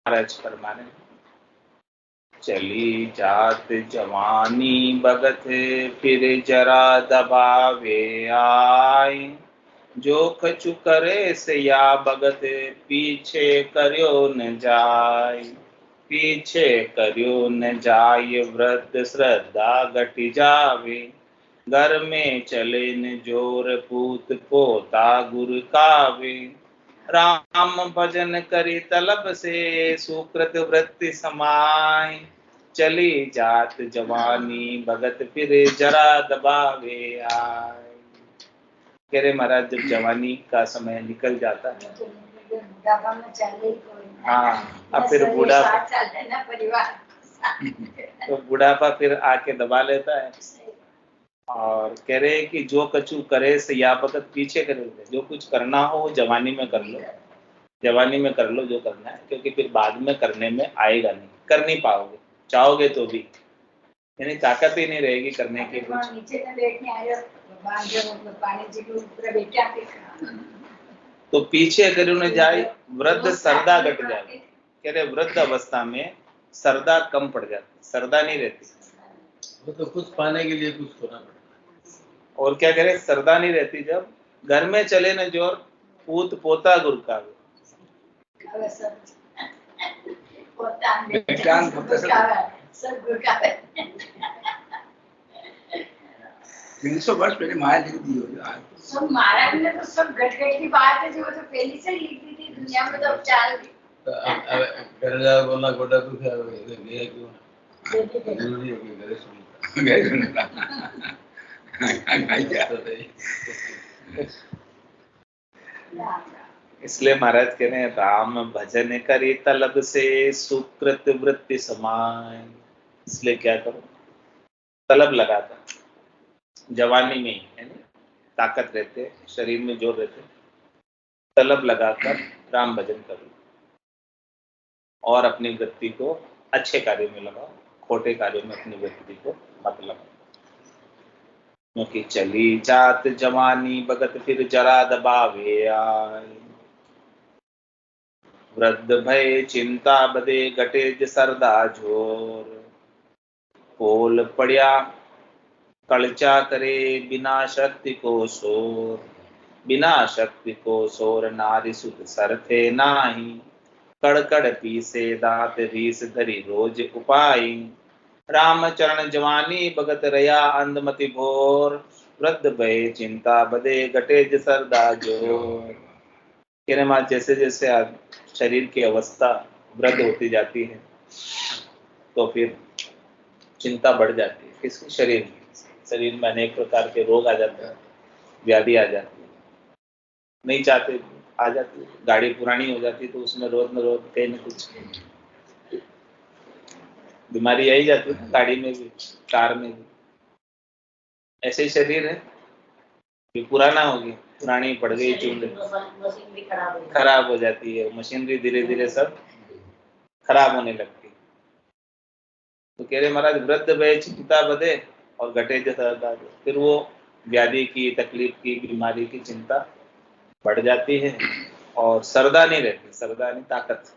महाराज फरमाने, चली जात जवानी बगत फिर जरा दबावे आय, जो कछु करे से या बगत पीछे करियो न जाय, पीछे करियो न जाय वृद्ध श्रद्धा घट जावे, घर में चले न जोर पूत पोता गुर कावे, राम भजन करी तलब से सुकृत वृत्ति समाय, चली जात जवानी भगत फिर जरा दबावे आय। कह रहे महाराज जब जवानी का समय निकल जाता है, हाँ अब फिर बुढ़ापा, तो बुढ़ापा फिर आके दबा लेता है। और कह रहे कि जो कछु करे से या वक्त पीछे करे, जो कुछ करना हो वो जवानी में कर लो, जवानी में कर लो जो करना है, क्योंकि फिर बाद में करने में आएगा नहीं, कर नहीं पाओगे, चाहोगे तो भी, यानी ताकत ही नहीं रहेगी करने की। तो पीछे करियो न जाए वृद्ध सरदा घट जाए, कह रहे वृद्ध अवस्था में सरदा कम पड़ जाती, सरदा नहीं रहती, वो तो कुछ पाने के लिए कुछ करना पड़ता है। और क्या करे सरदा नहीं रहती, जब घर में चले न जोर पूत पोता गुरु का, वर्ष पहले महाराज लिख दी हो, सब महाराज ने तो सब घट की बात है जो तो पहले से लिख दी थी, दुनिया में तो अब चाल घर जा बोला गोटा दुख है गया क्यों जरूरी है कि घरे सुनता गए सुनता इसलिए महाराज कह रहे हैं राम भजन करी तलब से सुकृत वृत्ति समाय, इसलिए क्या करो तलब लगाता, जवानी में ही है ना, ताकत रहते शरीर में जोर रहते, तलब लगाकर राम भजन करो और अपनी वृत्ति को अच्छे कार्य में लगाओ, खोटे कार्य में अपनी वृत्ति को मत लगाओ, क्योंकि चली जात जवानी बगत फिर जरा दबावे आय, वृद्ध भय चिंता बदे घटे सरदा जोर, पोल पड़िया कलचा करे बिना शक्ति को शोर, बिना शक्ति को शोर नारी सुत सरथे नाही, कड़कड़ पीसे दात रीस धरी रोज उपाय, राम चरण जवानी भगत रया अंधमति भोर, वृद्ध भय चिंता बदे घटे सरदा जोर। कहने मां जैसे जैसे शरीर की अवस्था वृद्ध होती जाती है तो फिर चिंता बढ़ जाती है, किसके शरीर में, शरीर में अनेक प्रकार के रोग आ जाते हैं, व्याधि आ जाती है, नहीं चाहते आ जाती है, गाड़ी पुरानी हो जाती है तो उसमें रोज न रोज कहीं न कुछ बीमारी आई जाती है, गाड़ी में भी कार में भी। ऐसे ही शरीर है, पुराना हो गया, पुरानी पड़ गई, चूल्हे खराब हो जाती है, मशीनरी धीरे धीरे सब खराब होने लगती है। तो कह रहे महाराज वृद्ध भय चिंता बदे और घटे जैसा, फिर वो व्याधि की, तकलीफ की, बीमारी की चिंता बढ़ जाती है और सरदा नहीं रहती, सरदा नहीं ताकत,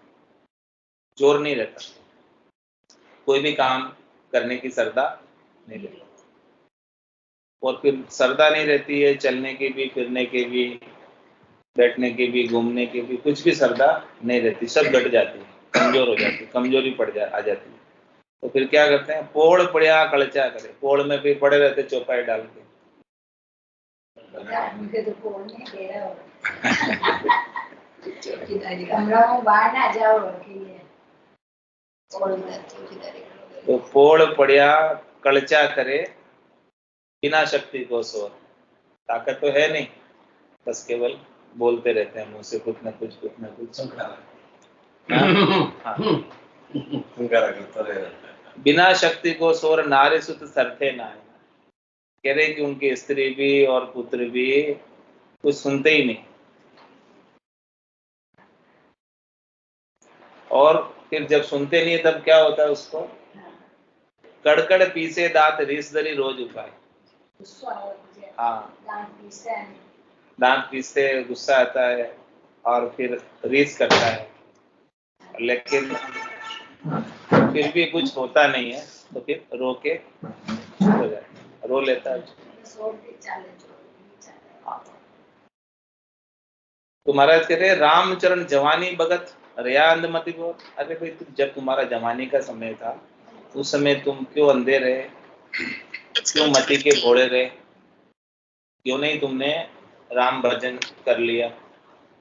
जोर नहीं रहता, कोई भी काम करने की सरदा नहीं रहती, और फिर सरदा नहीं रहती है चलने की भी, फिरने की भी, बैठने की भी, घूमने की भी, कुछ भी सरदा नहीं रहती, सब घट जाती है, कमजोर हो जाती है, कमजोरी आ जाती है। तो फिर क्या करते हैं, पोड़ पड़िया कलचा करे, पोड़ में फिर पड़े रहते चौपाई डाल के, तो पोड़ पड़िया कलचा करे बिना शक्ति को शोर, ताकत तो है नहीं, बस केवल बोलते रहते हैं मुंह से कुछ न कुछ बिना शक्ति को शोर नारी सुत सरथे ना, कह रहे कि उनकी स्त्री भी और पुत्र भी कुछ सुनते ही नहीं, और फिर जब सुनते नहीं तब क्या होता है, उसको कड़कड़ पीसे दांत रीस धरी रोज उपाय, हाँ दांत पीसते गुस्सा आता है और फिर रीस करता है, लेकिन फिर भी कुछ होता नहीं है, तो फिर रो के हो जाए, रो लेता है। तो महाराज कह रहे रामचरण जवानी भगत रया अंधमति बोल। अरे भाई जब तुम्हारा जवानी का समय था उस समय तुम क्यों अंधे रहे, क्यों मति के घोड़े रहे, क्यों नहीं तुमने राम भजन कर लिया।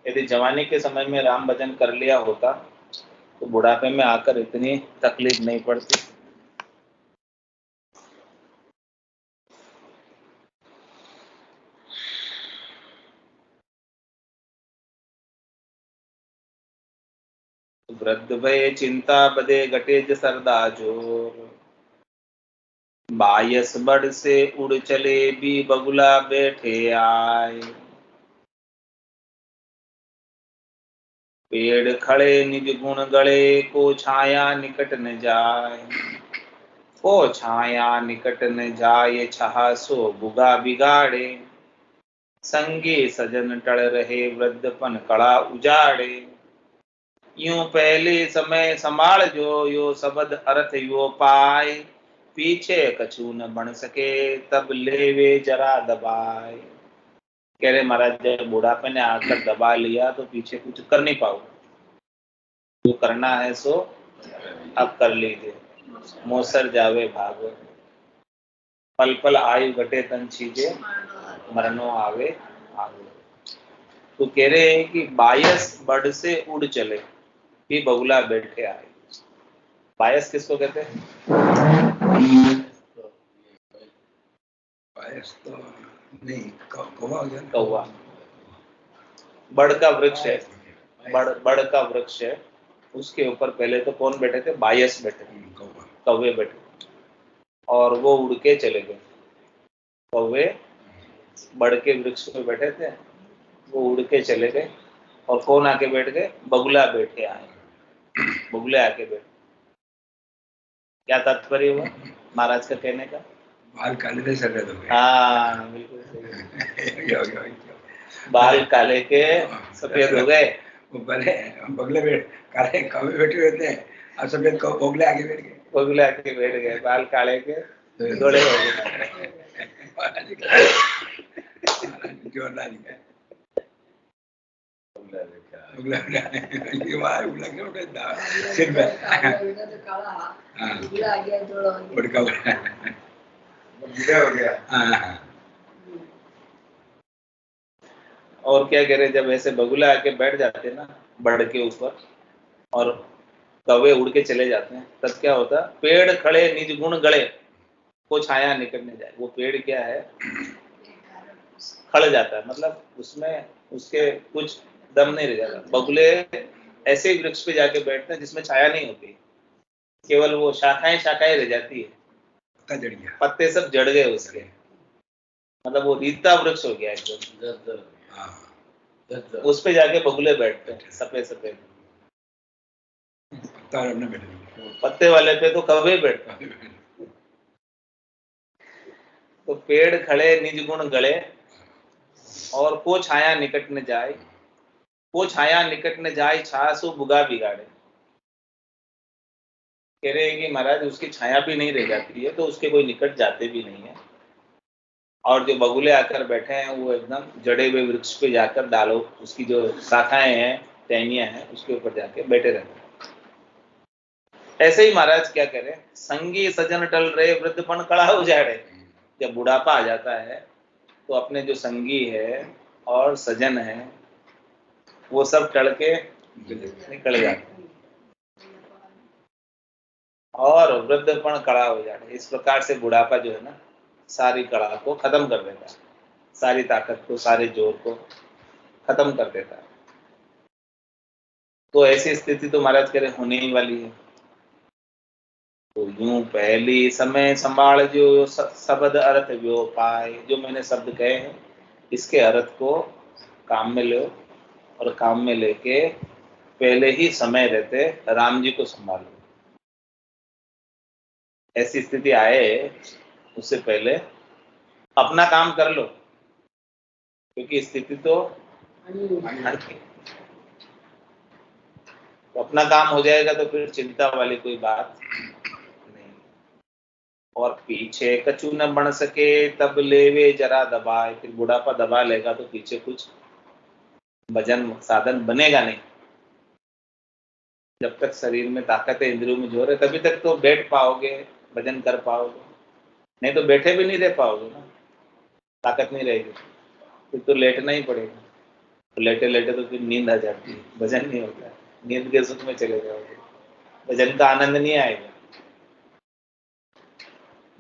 यदि जवानी के समय में राम भजन कर लिया होता तो बुढ़ापे में आकर इतनी तकलीफ नहीं पड़ती। वृद्ध भय चिंता बदे घटे सरदा जोर, 22 बड़ से उड़ चले भी बगुला बैठे आए। पेड़ खड़े निज गुण गड़े को छाया निकट न जाए, को छाया निकट न जाए छहा सो बुगा बिगाड़े। संगे सजन टड़ रहे वृद्धपन कड़ा उजाड़े, यूं पहले समय संभाल जो यो शब्द अर्थ यो पाए। पीछे कछु न बन सके तब लेवे जरा दबाए। कह रहे महाराज जब बुढ़ापे ने आकर दबा लिया तो पीछे कुछ कर नहीं पाओगे, जो करना है सो अब कर लीजिए। मोसर जावे भागो, पल पल आयु घटे तन छीजे, मरनो आवे आवे। तो कह रहे हैं कि 22 बड़ से उड़ चले भी बगुला बैठे आए। 22 किसको कहते हैं? तो नहीं, कौवा हो गया। कौवा बड़ का वृक्ष है, बड़ का वृक्ष है, उसके ऊपर पहले तो कौन बैठे थे? 22 बैठे थे, कौवे बैठे, और वो उड़ के चले गए। कौवे बड़ के वृक्ष पे बैठे थे, वो उड़ के चले गए, और कौन आके बैठ गए? बगुला बैठे आए, बगुले आके बैठे। क्या तात्पर्य हुआ महाराज का कहने का? बाल काले से सफेद हो गए। हाँ बिल्कुल सही। बाल काले के सफेद हो गए। वो पहले बगले बैठ काले कौवे बैठे हुए थे और सफेद बगुले आगे बैठ गए। बगुले आके बैठ गए, बाल काले के धोले हो गए। जोरदार और क्या कह रहे, जब ऐसे बगुला आके बैठ जाते ना बड़ के ऊपर और कौवे उड़ के चले जाते हैं, तब क्या होता? पेड़ खड़े निज गुण गड़े को छाया निकलने जाए। वो पेड़ क्या है? खड़ जाता है, मतलब उसमें उसके कुछ दम नहीं रह जाता। बगुले ऐसे ही वृक्ष पे जाके बैठते हैं जिसमें छाया नहीं होती, केवल वो शाखाएं शाखाएं रह जाती है, पत्ते सब जड़ गए उसके, मतलब वो रीता वृक्ष हो गया एकदम। उस पे जाके बगुले बैठते हैं, सफेद सफेद पत्ते वाले पे तो कौवे बैठते हैं। तो पेड़ खड़े निज गुण गड़े और को छाया निकट न जाए, को छाया निकट न जाए छासु बुगा बिगाड़े। कह रहे हैं कि महाराज उसकी छाया भी नहीं रह जाती है तो उसके कोई निकट जाते भी नहीं है, और जो बगुले आकर बैठे हैं वो एकदम जड़े हुए वृक्ष पे जाकर डालो उसकी जो शाखाएं हैं टहनियां हैं उसके ऊपर जाके बैठे रहते हैं। ऐसे ही महाराज क्या कह रहे हैं, संगी सजन टल रहे वृद्धपन कड़ा उजाड़े। जब बुढ़ापा आ जाता है तो अपने जो संगी है और सजन है वो सब टल के निकल जाते हैं और वृद्धपन कड़ा हो जाए। इस प्रकार से बुढ़ापा जो है ना सारी कड़ा को खत्म कर देता है, सारी ताकत को, सारे जोर को खत्म कर देता है। तो ऐसी स्थिति तो महाराज कह रहे होने ही वाली है। तो यूं पहली समय संभाल जो शब्द अर्थ व्यो पाए, जो मैंने शब्द कहे हैं इसके अर्थ को काम में लो, और काम में लेके पहले ही समय रहते राम जी को संभालो। ऐसी स्थिति आए उससे पहले अपना काम कर लो, क्योंकि स्थिति तो तो अपना काम हो जाएगा तो फिर चिंता वाली कोई बात नहीं। और पीछे कछु न बन सके तब लेवे जरा दबाए, फिर बुढ़ापा दबा लेगा तो पीछे कुछ भजन साधन बनेगा नहीं। जब तक शरीर में ताकत है, इंद्रियों में जोर है, तभी तक तो बैठ पाओगे, भजन कर पाओगे, नहीं तो बैठे भी नहीं रह पाओगे ना, ताकत नहीं रहेगी, फिर तो लेटना ही पड़ेगा। तो लेटे लेटे तो फिर नींद आ जाती है, भजन नहीं होता है, नींद के सुख में चले जाओगे, भजन का आनंद नहीं आएगा,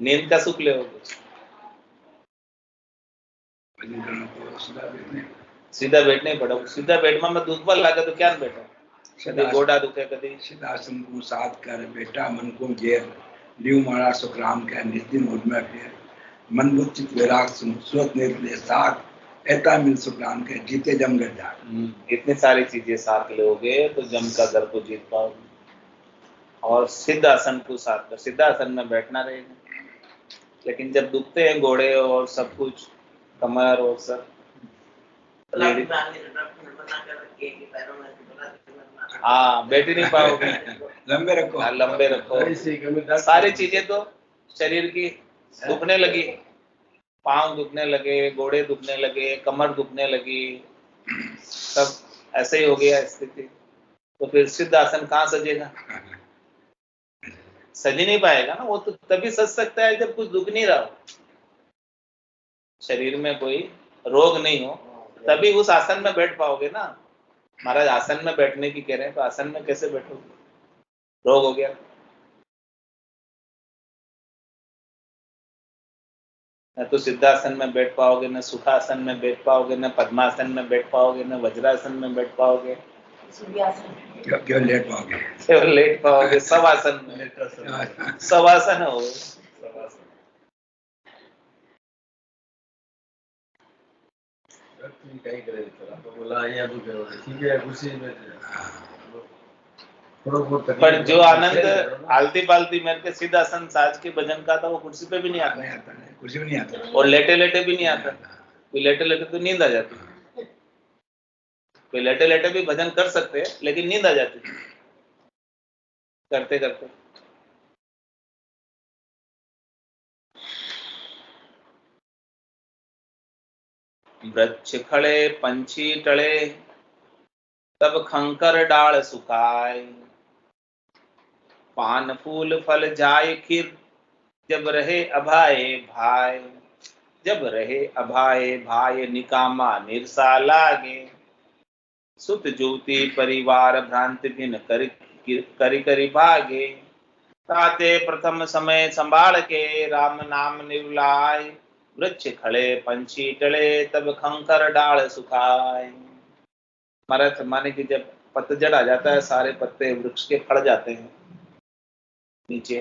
नींद का सुख लोगे। सीधा बैठना ही पड़ा, सीधा बैठना में दुख पर लगा तो क्या बैठा, कभी गोड़ा दुखे, कभी सिद्धासन को साथ कर बेटा मन को जेर लियो मारा सुखराम के नित्य मुझ में फिर मन बुद्ध चित विराग सुत निर्ले साथ ऐता मिल सुखराम के जीते जम कर जा। इतनी सारी चीजें साथ लोगे तो जम का घर को जीत पाओगे। और सिद्धासन को साथ कर, सिद्धासन में बैठना रहेगा, लेकिन जब दुखते हैं घोड़े और सब कुछ, कमर और सब, हाँ बैठ ही नहीं पाओगे, लंबे रखो, हाँ लंबे रखो। सारी चीजें तो शरीर की दुखने लगी, पांव दुखने लगे, घोड़े दुखने लगे, कमर दुखने लगी, सब ऐसे ही हो गया स्थिति। तो फिर सिद्ध आसन कहाँ सजेगा, सज ही नहीं पाएगा ना। वो तो तभी सज सकता है जब कुछ दुख नहीं रहा हो, शरीर में कोई रोग नहीं हो, तभी उस आसन में बैठ पाओगे ना। महाराज आसन में बैठने की कह रहे हैं, तो आसन में कैसे बैठोगे, रोग हो गया। न तो सिद्धासन में बैठ पाओगे, न सुखासन में बैठ पाओगे, न पद्मासन में बैठ पाओगे, न वज्रासन में बैठ पाओगे, क्यों लेट पाओगे, केवल लेट पाओगे। सब आसन में, सब आसन हो, पर जो आनंद आलती पालती मेरे के सिद्धासन साज के भजन का था, वो कुर्सी पे भी नहीं आता, कुछ भी नहीं आता, और लेटे लेटे भी नहीं आता। कोई लेटे लेटे तो नींद आ जाती, कोई लेटे लेटे भी भजन कर सकते हैं, लेकिन नींद आ जाती करते करते। वृक्ष खड़े पंछी टले तब खंकर डाल सुखाए, पान फूल फल जाए खिर जब रहे अभाए भाई, जब रहे अभाए भाई निकामा निरसा लागे, सुत ज्योति परिवार भ्रांति भिन करी करी भागे, ताते प्रथम समय संभाल के राम नाम निवलाय, वृक्ष खड़े पंछी टले तब खंकर डाल सुखाए। महाराज माने कि जब पतझड़ आ जाता है, सारे पत्ते वृक्ष के खड़ जाते हैं, नीचे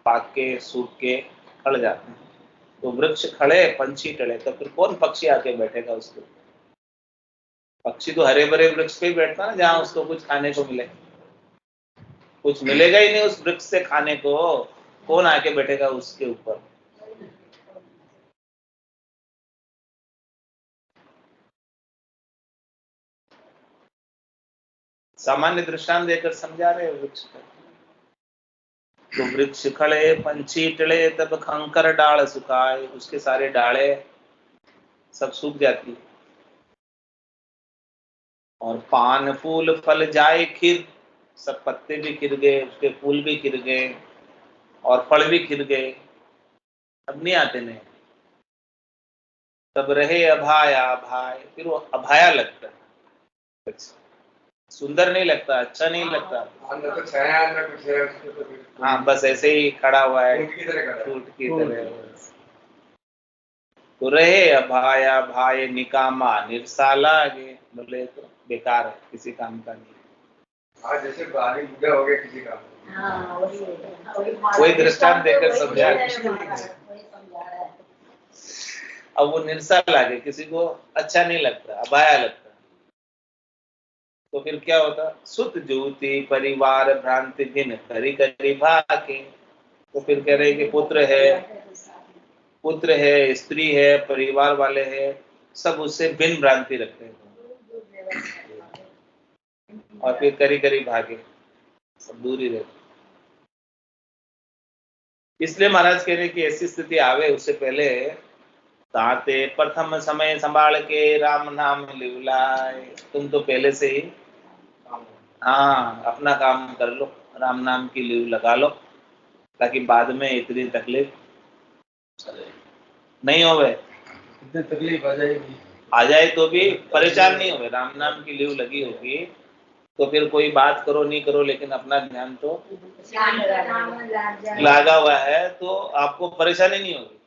पाक के सूख के खड़ जाते हैं, तो वृक्ष खड़े पंछी टले, तो फिर कौन पक्षी आके बैठेगा उसको। पक्षी तो हरे भरे वृक्ष पे ही बैठता ना, जहां उसको कुछ खाने को मिले, कुछ मिलेगा ही नहीं उस वृक्ष से खाने को, कौन आके बैठेगा उसके ऊपर। सामान्य दृष्टांत देकर समझा रहे वृक्ष का। तो वृक्ष खड़े पंछी टले तब खंकर डाल सुखाए, उसके सारे डाले सब सूख जाती, और पान फूल फल जाए खिर, सब पत्ते भी खिर गए, उसके फूल भी खिर गए और फल भी खिर गए, अब नहीं आते नहीं। तब रहे अभाया भाई, फिर वो अभाया लगता है, सुंदर नहीं लगता, अच्छा नहीं लगता। हाँ बस ऐसे ही खड़ा हुआ है, टूट की तरह। तो रहे अभाया भाई निकामा निरसा लागे, बोले तो बेकार है, किसी काम का नहीं। हाँ जैसे बाली बुढ़ा हो गया किसी का, कोई दृष्टांत देकर समझा। अब वो निरसा लागे, किसी को अच्छा नहीं लगता, अभाया लगता, तो फिर क्या होता, सुत ज्योति परिवार भ्रांति भिन्न करी करी भाके, तो फिर कह रहे कि पुत्र है, स्त्री है, परिवार वाले हैं, सब उससे भिन्न भ्रांति रखते हैं। और फिर करी करी भागे, सब दूर ही रहते। इसलिए महाराज कह रहे कि ऐसी स्थिति आवे उससे पहले ताते प्रथम समय संभाल के राम नाम लिवलाए। तुम तो पहले से ही हाँ अपना काम कर लो, राम नाम की लीव लगा लो, ताकि बाद में इतनी तकलीफ नहीं होवे। इतनी तकलीफ आ जाए तो भी परेशान नहीं होवे। राम नाम की लीव लगी होगी तो फिर कोई बात करो नहीं करो, लेकिन अपना ध्यान तो लगा हुआ है, तो आपको परेशानी नहीं होगी।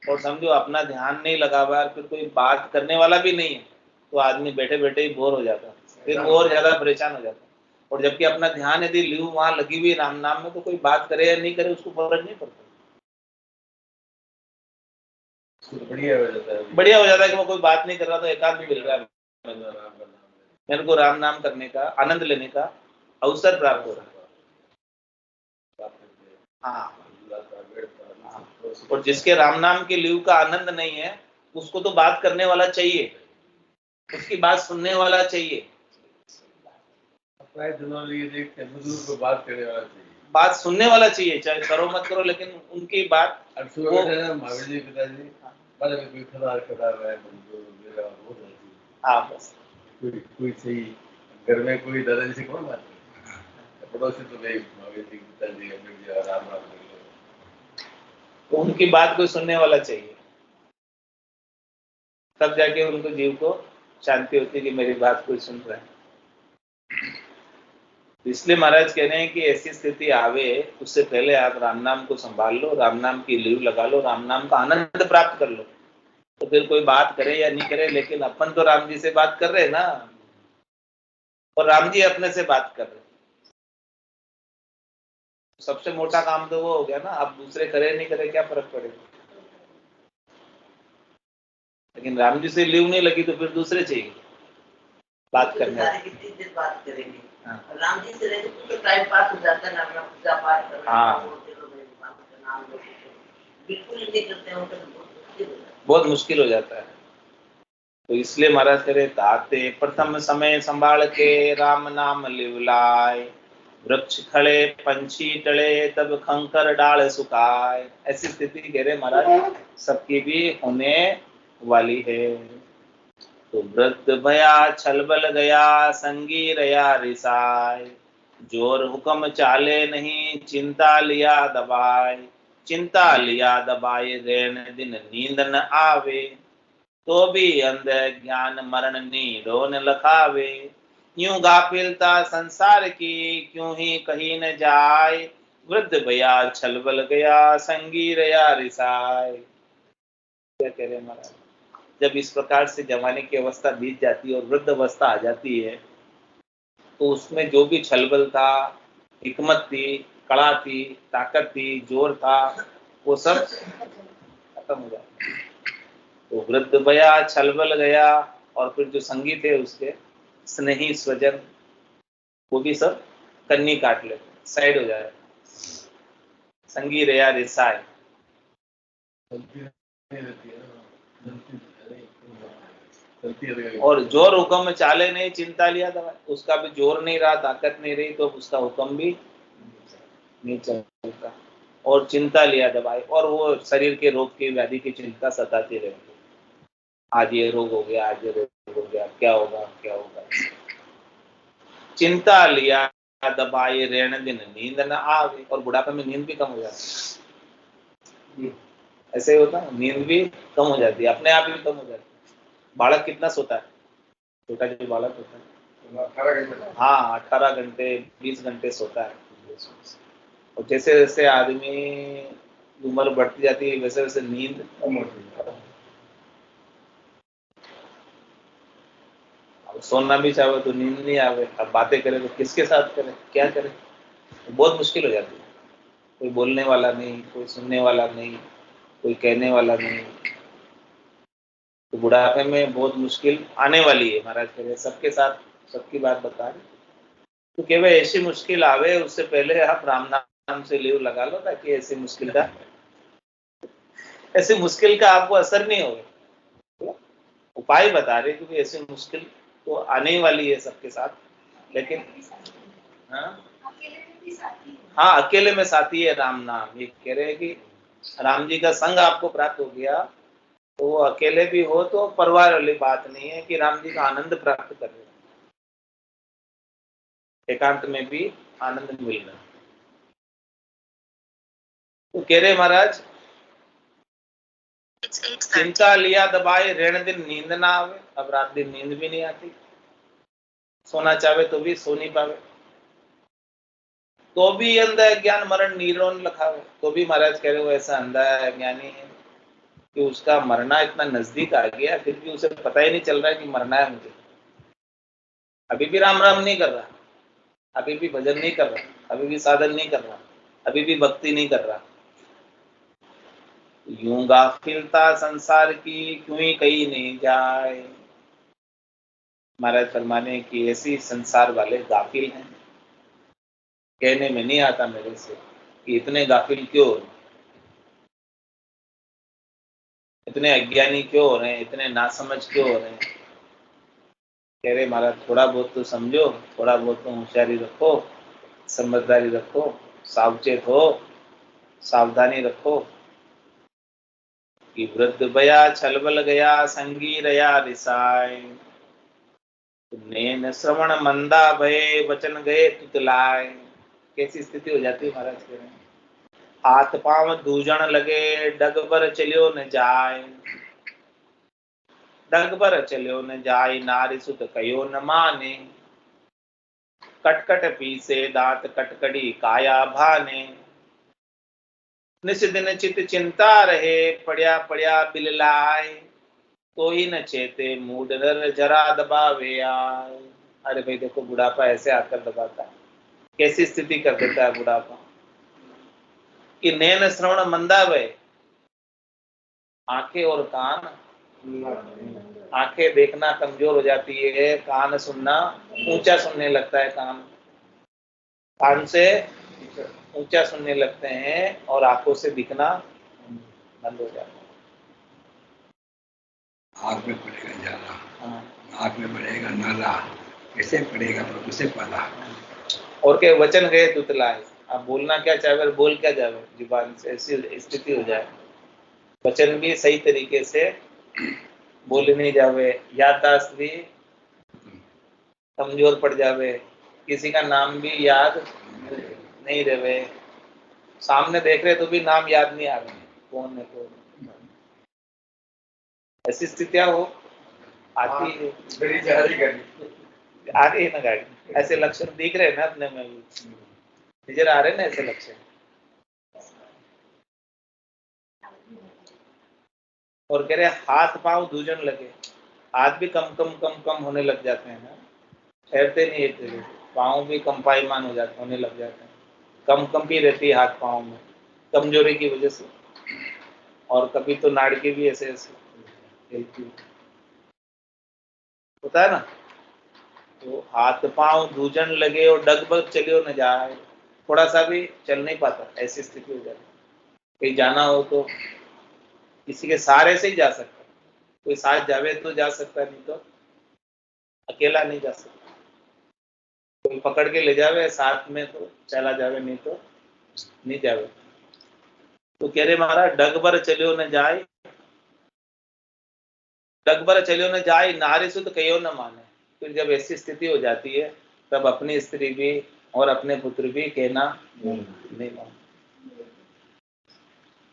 और समझो अपना ध्यान नहीं लगा हुआ है, फिर कोई बात करने वाला भी नहीं है, तो आदमी बैठे बैठे ही बोर हो जाता है, फिर और ज्यादा परेशान हो जाता है। और जबकि अपना ध्यान यदि लीव वहां लगी हुई राम नाम में, तो कोई बात करे या नहीं करे उसको फर्क नहीं पड़ता। बढ़िया हो जाता है। बढ़िया हो जाता है कि वो कोई बात नहीं कर रहा तो एकांत भी मिल रहा है, मेरे को राम नाम करने का आनंद लेने का अवसर प्राप्त हो रहा है। हाँ, और जिसके राम नाम के लीव का आनंद नहीं है उसको तो बात करने वाला चाहिए, उसकी बात सुनने वाला चाहिए, देखते हैं बुजुर्ग को बात करने वाला चाहिए, बात सुनने वाला चाहिए, चाहे करो मत करो, लेकिन उनकी बात वो महावीर जी पिताजी बड़े कोई खड़ा खड़ा रहा है मेरा बहुत अच्छी। हाँ बस कोई सही घर में कोई दादाजी से कौन बात करे, पड़ोसी तो भाई महावीर जी पिताजी अमीर जी राम राम, तो उनकी बात कोई सुनने वाला चाहिए, तब जाके उनको जीव को शांति होती है कि मेरी बात कोई सुन रहा है। इसलिए महाराज कह रहे हैं कि ऐसी स्थिति आवे उससे पहले आप राम नाम को संभाल लो, राम नाम की लीव लगा लो, राम नाम का आनंद प्राप्त कर लो। तो फिर कोई बात करे या नहीं करे, लेकिन अपन तो राम जी से बात कर रहे हैं ना, और राम जी अपने से बात कर रहे हैं। सबसे मोटा काम तो वो हो गया ना, अब दूसरे करे नहीं करे क्या फर्क पड़ेगा। लेकिन राम जी से लीव नहीं लगी तो फिर दूसरे चाहिए बात करने वाले। कितनी देर बात करेंगे, हाँ। राम जी से रहते तो टाइम पास हो जाता है, अपना पूजा पाठ करना, हाँ। बिल्कुल नहीं करते हो तो बहुत मुश्किल हो जाता है। तो इसलिए महाराज करे ताते प्रथम समय संभाल के राम नाम लिवलाए, वृक्ष खड़े पंछी टले तब खंकर डाल सुखाए। ऐसी स्थिति कह रहे महाराज सबकी भी होने वाली है। तो वृद्ध भया छलबल गया संगी रया रिसाय, जोर हुक्म चाले नहीं चिंता लिया दबाए, चिंता लिया दबाए रैन दिन नींद न आवे, तो भी अंध ज्ञान मरण नीडो न लखावे, यूं गाफिलता संसार की क्यों ही कहीं न जाए, वृद्ध भया छलबल गया संगी रया रिसाय। क्या कह रहे महाराज, जब इस प्रकार से जवानी की अवस्था बीत जाती है और वृद्ध अवस्था आ जाती है, तो उसमें जो भी छलबल था, हिकमत थी, कड़ा थी, ताकत थी, जोर था, वो सब खत्म हो जाता है। तो वृद्ध भया छलबल गया, और फिर जो संगी थे उसके स्नेही स्वजन वो भी सब कन्नी काट लेते, साइड हो जाए, संगी रया रिसाय। और जोर हुक्म चाले नहीं चिंता लिया दवा, उसका भी जोर नहीं रहा, ताकत नहीं रही, तो उसका हुक्म भी नहीं चलता, और चिंता लिया दवाई, और वो शरीर के रोग की व्याधि की चिंता सताती रहती, आज ये रोग हो गया, आज ये रोग हो गया, क्या होगा क्या होगा। चिंता लिया दबाए रहने दिन नींद न आवे, और बुढ़ापे में नींद भी कम हो जाती है। ऐसे ही होता है, नींद भी कम हो जाती है, अपने आप ही कम हो जाती है। बालक कितना सोता है, छोटा जो बालक होता है 18 घंटे, हाँ 18 घंटे 20 घंटे सोता है। और जैसे जैसे आदमी उम्र बढ़ती जाती है वैसे वैसे नींद कम होती है। सोना भी चाहे तो नींद नहीं आवे, अब बातें करें तो किसके साथ करें, क्या करें, बहुत मुश्किल हो जाती है। कोई बोलने वाला नहीं, कोई सुनने वाला नहीं, कोई कहने वाला नहीं, तो बुढ़ापे में बहुत मुश्किल आने वाली है। महाराज कह रहे सबके साथ सबकी बात बता रहे, तो केवल ऐसी मुश्किल आवे उससे पहले आप राम नाम से लीव लगा लो, ताकि ऐसी मुश्किल का आपको असर नहीं हो। उपाय बता रहे क्योंकि ऐसी मुश्किल तो आने वाली है सबके साथ, लेकिन हाँ अकेले में भी साथी है। हाँ, अकेले में साथी है राम नाम। ये कह रहे हैं कि राम जी का संग आपको प्राप्त हो गया तो वो अकेले भी हो तो परवाह वाली बात नहीं है कि राम जी का आनंद प्राप्त कर रहे, एकांत में भी आनंद मिल रहा। तो कह रहे महाराज चिंता लिया दबाए ऋण दिन नींद ना आवे। अब रात दिन नींद भी नहीं आती, सोना चाहे तो भी सो नहीं पावे, तो भी अंधा ज्ञान मरण नीरोन लखावे। तो भी महाराज कह रहे हो ऐसा अंधा ज्ञानी है कि उसका मरना इतना नजदीक आ गया फिर भी उसे पता ही नहीं चल रहा है कि मरना है मुझे। अभी भी राम राम नहीं कर रहा, अभी भी भजन नहीं कर रहा, अभी भी साधन नहीं कर रहा, अभी भी भक्ति नहीं कर रहा। यूं गाफिलता संसार की क्यों ही कहीं नहीं जाए। महाराज फरमाने की ऐसी संसार वाले गाफिल हैं, कहने में नहीं आता मेरे से कि इतने गाफिल क्यों हो रहे, इतने अज्ञानी क्यों हो रहे हैं, इतने नासमझ क्यों हो रहे हैं। कह रहे महाराज थोड़ा बहुत तो समझो, थोड़ा बहुत तो होशियारी रखो, समझदारी रखो, सावचेत हो, सावधानी रखो कि वृद्ध बया छलबल गया संगी रया रिसाय। नैन श्रवण मंदा भये वचन गए तुतलाय। कैसी स्थिति हो जाती है महाराज कह रहे हैं, हाथ पांव दूजण लगे डगबर चलियो न जाय। डगबर चलियो न जाय नारी सुत कयो न माने। कटकट पीसे दांत कटकड़ी काया भाने। निस दिन चित चिंता रहे पड़या पड़या बिललाय। तो ही न चेते मूड नर जरा दबावे आय। अरे भाई देखो बुढ़ापा ऐसे आकर दबाता है, कैसी स्थिति कर देता है बुढ़ापा कि नैन श्रवण मंदा भय, आंखें और कान, आंखें देखना कमजोर हो जाती है, कान सुनना ऊंचा सुनने लगता है, कान से ऊंचा सुनने लगते हैं और आंखों से दिखना बंद हो जाता है। आँख में पड़ेगा जाला, हाँ। आँख में पड़ेगा नाला, कैसे पड़ेगा प्रभु से पाला। और के वचन गए तुतलाए, आप बोलना क्या चाहे बोल क्या जावे जुबान से, ऐसी स्थिति हो जाए। वचन भी सही तरीके से बोल नहीं जावे, याददाश्त भी कमजोर पड़ जावे, किसी का नाम भी याद नहीं रहे, सामने देख रहे तो भी नाम याद नहीं आ रहे कौन है कौन। ऐसी स्थितियां हो आती है, बड़ी जहारी गाड़ी आ रही है ना गाड़ी, ऐसे लक्षण दिख रहे हैं ना अपने में भी, नजर आ रहे हैं ना ऐसे लक्षण। और कह रहे हाथ पांव दूजन लगे, हाथ भी कम कम कम कम होने लग जाते हैं ना, ठहरते नहीं एक जगह, पाँव भी कंपायमान हो जाते होने लग जाते हैं, कंपी रहती है हाथ पाँव में कमजोरी की वजह से, और कभी तो नाड़की भी ऐसे ऐसे होता है ना। तो हाथ पांव दूजन लगे और डगबग चलियो न जाए, थोड़ा सा भी चल नहीं पाता, ऐसी स्थिति हो जाती। कहीं जाना हो तो किसी के सहारे से ही जा सकता, कोई साथ जावे तो जा सकता, नहीं तो अकेला नहीं जा सकता, कोई पकड़ के ले जावे साथ में तो चला जावे, नहीं तो नहीं जावे। तो कह रहे महाराज डगबर चलियो न जाए, डगबर चलियो न जाए नारी सुध कहो न माने। फिर जब ऐसी स्थिति हो जाती है तब अपनी स्त्री भी और अपने पुत्र भी कहना नहीं मानते।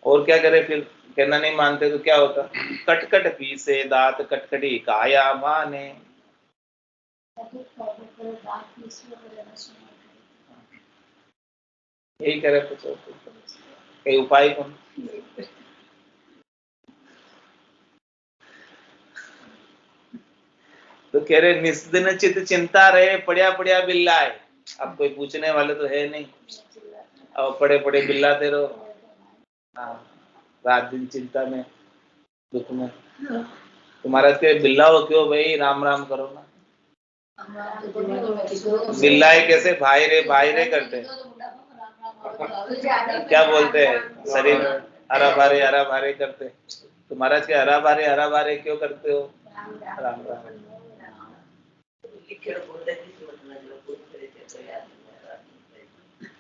और क्या करे फिर, कहना नहीं मानते तो क्या होता, कटकट पीसे दांत कटकटी काया माने। यही करे कुछ और कई उपाय कौन। तो कह रहे निस्दिन चित चिंता रहे पड़िया पड़िया बिल्लाए। अब कोई पूछने वाले तो है नहीं, अब पड़े पड़े बिल्लाते रहो, हाँ, रात दिन चिंता में दुख में। तुम्हारा के बिल्लाओ क्यों भाई, राम राम करो ना। बिल्लाए कैसे, भाई रे करते हैं, क्या बोलते हैं, शरीर हरा भारे करते। तो महाराज के हरा भारे क्यों करते हो, राम राम।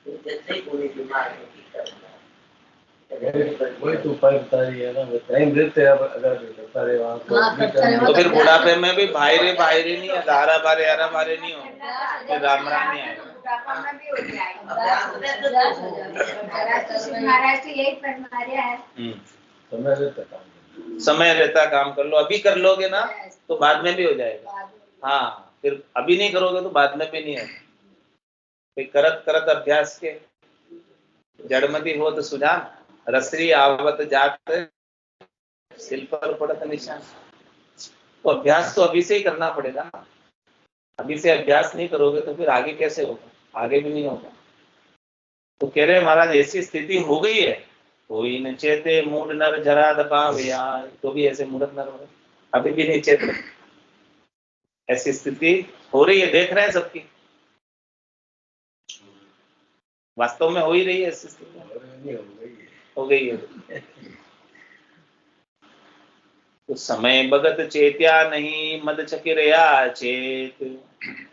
जैसे पूरी बीमारी की करना वही तो उपाय बता रही है ना, वो टाइम देते हैं। अब अगर करता रहे वहाँ तो फिर बुढ़ापे में भी भाई रे नहीं है, धारा बारे हरा बारे नहीं हो, फिर राम राम नहीं आएगा। बुढ़ापा में भी हो जाएगा। हम्म। महाराज यही फरमाया है। समय रहता काम समय रहता काम कर लो, अभी कर लोगे ना तो बाद में भी हो जाएगा। हाँ, फिर अभी नहीं करोगे तो बाद में भी नहीं होगा। फिर करत करत अभ्यास के जड़मती हो तो सुजान, रसरी आवत जात सिल पर पड़त निशान। तो अभ्यास तो अभी से ही करना पड़ेगा। अभी से अभ्यास नहीं करोगे तो फिर आगे कैसे होगा, आगे भी नहीं होगा। तो कह रहे महाराज ऐसी स्थिति हो गई है, कोई न चेते मूड नर जरा दबावे यार, तो भी ऐसे मूर्ख नर हो रहे, अभी भी नहीं चेते। ऐसी स्थिति हो रही है, देख रहे हैं सबकी, वास्तव में हो ही रही है ऐसी स्थिति, हो गई है। तो समय भगत चेत्या नहीं मद चकिरया चेत,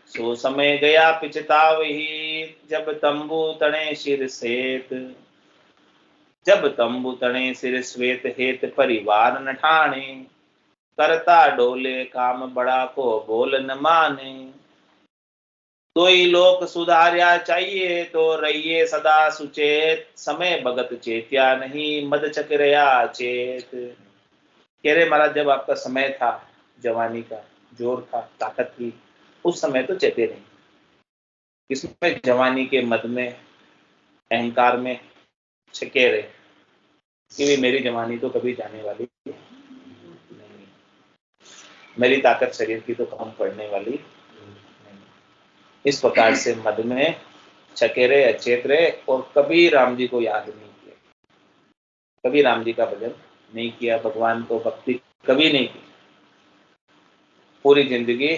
सो समय गया पिछताव ही जब तंबू तणे शिर सेत। जब तंबू तणे सिर श्वेत हेत परिवार न ठाणे, करता डोले काम बड़ा को बोल न माने। दो ही लोक सुधार्या चाहिए तो रहिए सदा सुचेत, समय भगत चेत्या नहीं मद चकिरया चेत। कह रहे महाराज जब आपका समय था, जवानी का जोर था, ताकत थी, उस समय तो चेते नहीं। इसमें जवानी के मद में, अहंकार में छके रहे कि मेरी जवानी तो कभी जाने वाली नहीं, मेरी ताकत शरीर की तो कम पड़ने वाली नहीं। इस प्रकार से मद में छके रहे, अचेत रहे, और कभी राम जी को याद नहीं किया, कभी राम जी का भजन नहीं किया, भगवान को भक्ति कभी नहीं की। पूरी जिंदगी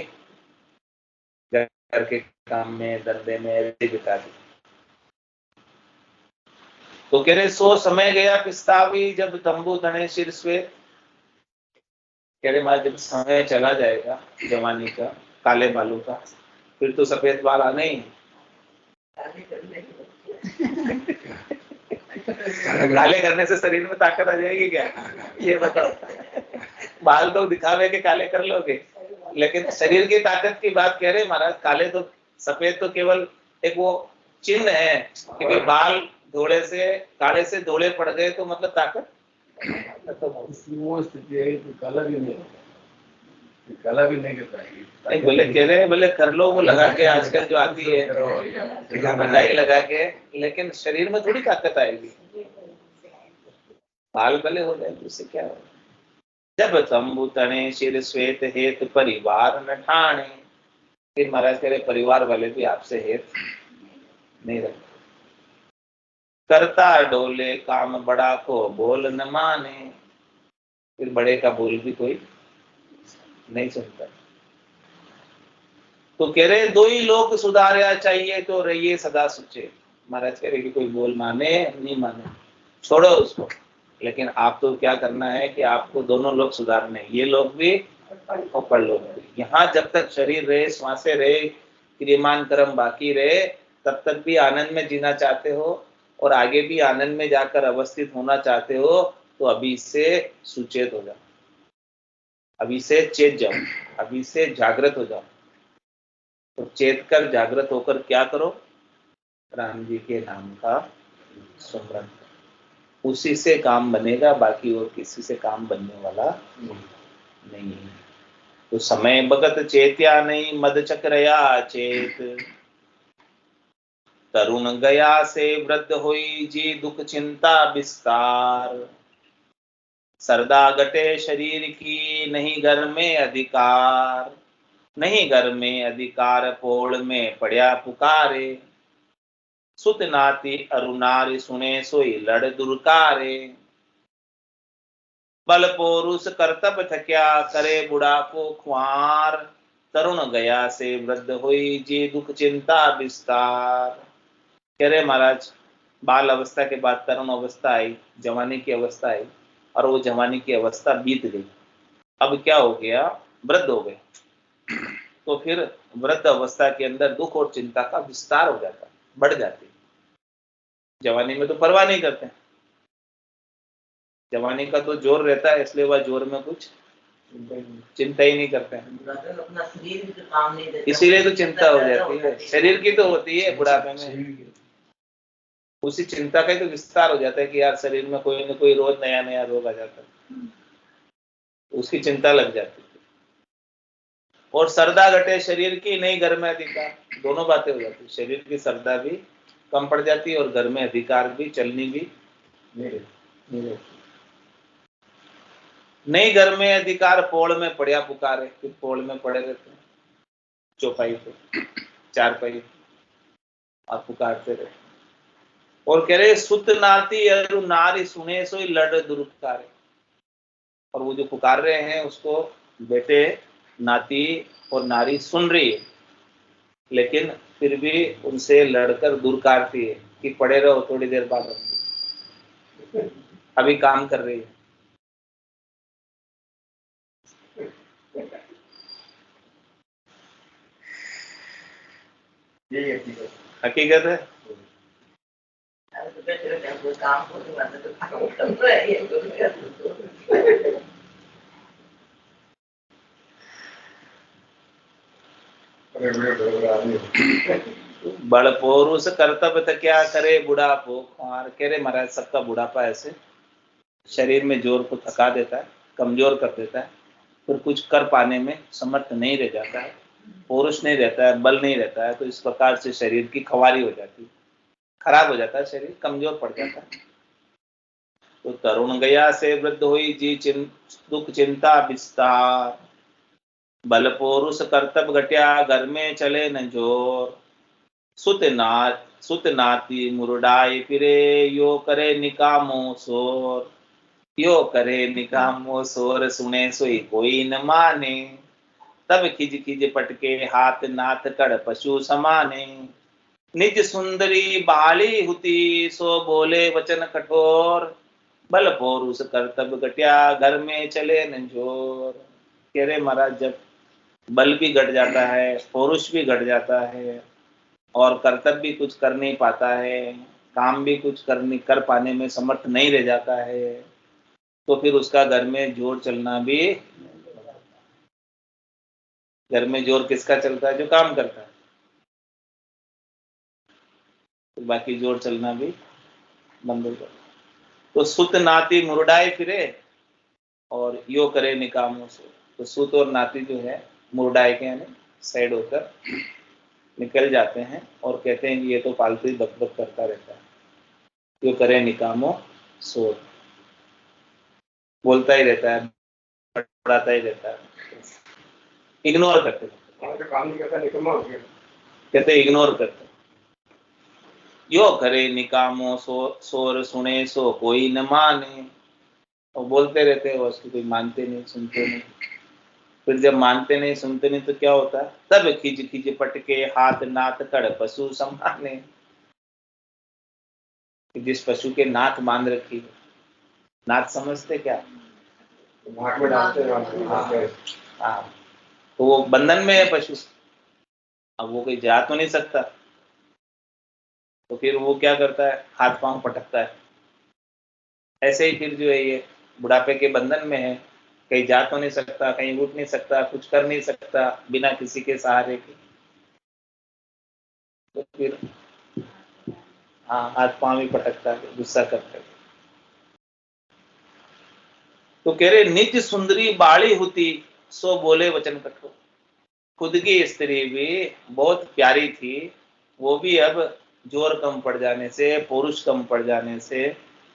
घर के काम में, धंधे में बिता दी। तो कह रहे सो समय गया पिस्तावी जब तंबू तने शिर श्वेत। कह रहे महाराज जब समय चला जाएगा जवानी का, काले बालों का, फिर तो सफेद बाल आने ही। काले करने से शरीर में ताकत आ जाएगी क्या, ये बताओ। बाल तो दिखावे के काले कर लोगे, लेकिन शरीर की ताकत की बात कह रहे महाराज। काले तो, सफेद तो केवल एक वो चिन्ह है कि भाई बाल धोले से, काले से धोले पड़ गए तो मतलब ताकत वो स्थिति है तो काला भी नहीं, काला भी नहीं कर पाएगी। बोले कह रहे बोले कर लो वो लगा के, आजकल जो आती है बनाई लगा के, लेकिन शरीर में थोड़ी ताकत आएगी। बाल भले हो जाए तो उससे क्या होगा। जब तंबू तने शिर श्वेत हेत परिवार न ठाणे। फिर महाराज कह रहे परिवार वाले भी आपसे हेत नहीं रखते। करता डोले काम बड़ा को बोल न माने। फिर बड़े का बोल भी कोई नहीं सुनता। तो कह रहे दो ही लोग सुधारया चाहिए तो रहिए सदा सुचे। महाराज कह रहे कि कोई बोल माने नहीं माने छोड़ो उसको, लेकिन आप तो क्या करना है कि आपको दोनों लोग सुधारने, ये लोग भी और पर लोग भी। यहाँ जब तक शरीर रहे, श्वासें रहे, क्रियमान कर्म बाकी रहे, तब तक भी आनंद में जीना चाहते हो और आगे भी आनंद में जाकर अवस्थित होना चाहते हो, तो अभी से सुचेत हो जाओ, अभी से चेत जाओ, अभी से जागृत हो जाओ। तो चेत कर जागृत होकर क्या करो, राम जी के नाम का सुमरन, उसी से काम बनेगा, बाकी और किसी से काम बनने वाला नहीं है। तो समय भगत चेत्या नहीं मद चक्रया चेत। तरुण गया से वृद्ध हुई जी दुख चिंता विस्तार। सरदा गटे शरीर की नहीं घर में अधिकार। नहीं घर में अधिकार पोड़ में पड़या पुकारे। सुत नाती अरुणारी सुने सोई लड़ दुर्कारे। बल पोरुष करतब थक्या करे बुढ़ापो ख्वार। तरुण गया से वृद्ध हुई जी दुख चिंता विस्तार। कह रहे महाराज बाल अवस्था के बाद तरुण अवस्था आई, जवानी की अवस्था आई, और वो जवानी की अवस्था बीत गई। अब क्या हो गया, वृद्ध हो गए। तो फिर वृद्ध अवस्था के अंदर दुख और चिंता का विस्तार हो जाता, बढ़ जाती। जवानी में तो परवाह नहीं करते, जवानी का तो जोर रहता है, इसलिए वह जोर में कुछ चिंता ही नहीं करते हैं, बुढ़ापे में अपना शरीर भी तो काम नहीं देता, इसीलिए तो चिंता हो जाती है। शरीर की तो होती है बुढ़ापे में, उसी चिंता का ही तो विस्तार हो जाता है कि यार शरीर में कोई ना कोई रोज नया नया रोग आ जाता है, उसकी चिंता लग जाती है। और सरदा घटे शरीर की, नहीं घर में अधिकार, दोनों बातें हो जाती है, शरीर की सरदा भी कम पड़ जाती है और घर में अधिकार भी, चलनी भी नहीं रहती। नहीं घर में अधिकार, पोल में पड़िया पुकारे, फिर पोल में पड़े रहते हैं, चौपाई पे, चारपाई पे, और पुकारते रहते। और कह रहे सुत नाती अरु नारी सुने सोई लड़ दुरुपकारे, और वो जो पुकार रहे हैं उसको बेटे नाती और नारी सुन रही है, लेकिन फिर भी उनसे लड़कर दुरकारती है कि पड़े रहो, थोड़ी देर बाद रहूंगी, अभी काम कर रही है। हकीकत है। अरे तो बैठे रहते हैं, कोई काम को नहीं मानते, तो काम कर रहे हैं, ये तो नहीं करते। बड़ पौरुष कर्तव्य क्या करे बुढ़ापो खुआर, कह रहे महाराज सबका बुढ़ापा ऐसे शरीर में जोर को थका देता है, कमजोर कर देता है, फिर कुछ कर पाने में समर्थ नहीं रह जाता है, पौरुष नहीं रहता है, बल नहीं रहता है, तो इस प्रकार से शरीर की खवारी हो जाती है, खराब हो जाता है, शरीर कमजोर पड़ जाता है। तो तरुण गया से वृद्ध हुई जी दुख चिंता विस्तार, बल पौरुष कर्तव्य घट्या घर में चले न जोर, सुत नाती मुरडाई फिरे यो करे निकामो शोर, यो करे निकामो शोर सुने सोई कोई न माने, तब खिज खिज पटके हाथ नाथ कड़ पशु समाने, निज सुंदरी बाली हुती सो बोले वचन कठोर, बल पौरुष कर्तव्य घट्या घर में चले न जोर। कह रहे महाराज जब बल भी घट जाता है, पौरुष भी घट जाता है, और कर्तव्य भी कुछ कर नहीं पाता है, काम भी कुछ कर पाने में समर्थ नहीं रह जाता है, तो फिर उसका घर में जोर चलना भी, घर में जोर किसका चलता है? जो काम करता है, तो बाकी जोर चलना भी बंद हो जाता है। तो सुत नाती मुरडाए फिरे और यो करे निकामों से, तो सुत और नाती जो है मुरडाए के यानी साइड होकर निकल जाते हैं और कहते हैं कि ये तो फालतू ही बकबक करता रहता है, यो करे निकामो सोर, बोलता ही रहता है, पढ़ाता ही रहता है, इग्नोर करते हैं, काम नहीं करता, निकम्मा हो गया, कहते इग्नोर करते। यो करे निकामो सोर सुने सो कोई न माने, और बोलते रहते हैं, उसको कोई मानते नहीं, सुनते नहीं। फिर जब मानते नहीं, सुनते नहीं, तो क्या होता है? तब खिज खिज पटके हाथ नाथ कड़ पशु समाने, जिस पशु के नाथ बांध रखी है, नाथ समझते क्या? नाक में डालते हैं। हाँ, तो वो बंधन में है पशु, अब वो कोई जा तो नहीं सकता, तो फिर वो क्या करता है? हाथ पांव पटकता है। ऐसे ही फिर जो है ये बुढ़ापे के बंधन में है, कहीं जा तो नहीं सकता, कहीं उठ नहीं सकता, कुछ कर नहीं सकता बिना किसी के सहारे के, तो फिर हाँ हाथ पांव ही पटकता है, गुस्सा करता है। तो कह रहे निज सुंदरी बाड़ी होती सो बोले वचन कठोर, खुद की स्त्री भी बहुत प्यारी थी, वो भी अब जोर कम पड़ जाने से, पुरुष कम पड़ जाने से,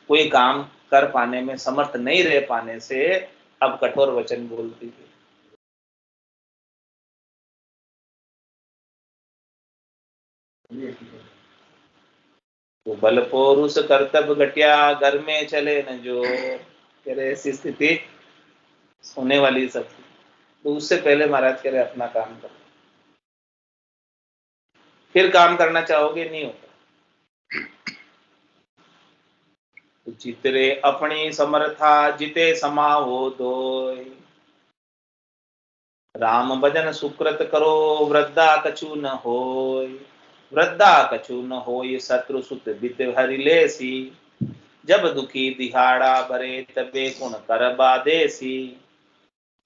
कोई काम कर पाने में समर्थ नहीं रह पाने से अब कठोर वचन बोलती थी। तो बल पौरुष कर्तव्य घटिया घर में चले न जो, कह रहे ऐसी स्थिति होने वाली सब थी। तो उससे पहले महाराज कह रहे अपना काम करो, फिर काम करना चाहोगे नहीं होता। तो चितरे अपनी समर्था जिते समाहो दोय, राम भजन सुकृत करो वृद्धा कछु न होय, वृद्धा कछु न होय शत्रु सुत बित हरि लेसी, जब दुखी दिहाड़ा भरे तबे कुण कर बादेसी।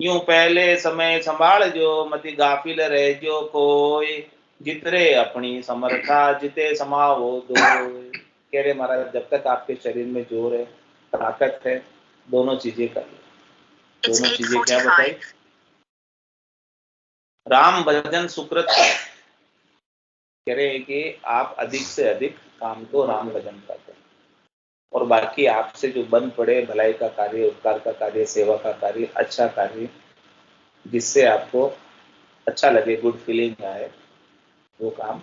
यूं पहले समय संभाल जो मति गाफिल रह जो कोई, जितरे अपनी समर्था जिते समावो दोय। कह रहे महाराज जब तक आपके शरीर में जोर है, ताकत है, दोनों चीजें कर लो। दोनों चीजें क्या बताई? राम भजन सुकृत है। कह रहे हैं कि आप अधिक से अधिक काम को राम भजन करते हैं, और बाकी आपसे जो बन पड़े भलाई का कार्य, उपकार का कार्य, सेवा का कार्य, अच्छा कार्य, जिससे आपको अच्छा लगे, गुड फीलिंग आए, वो काम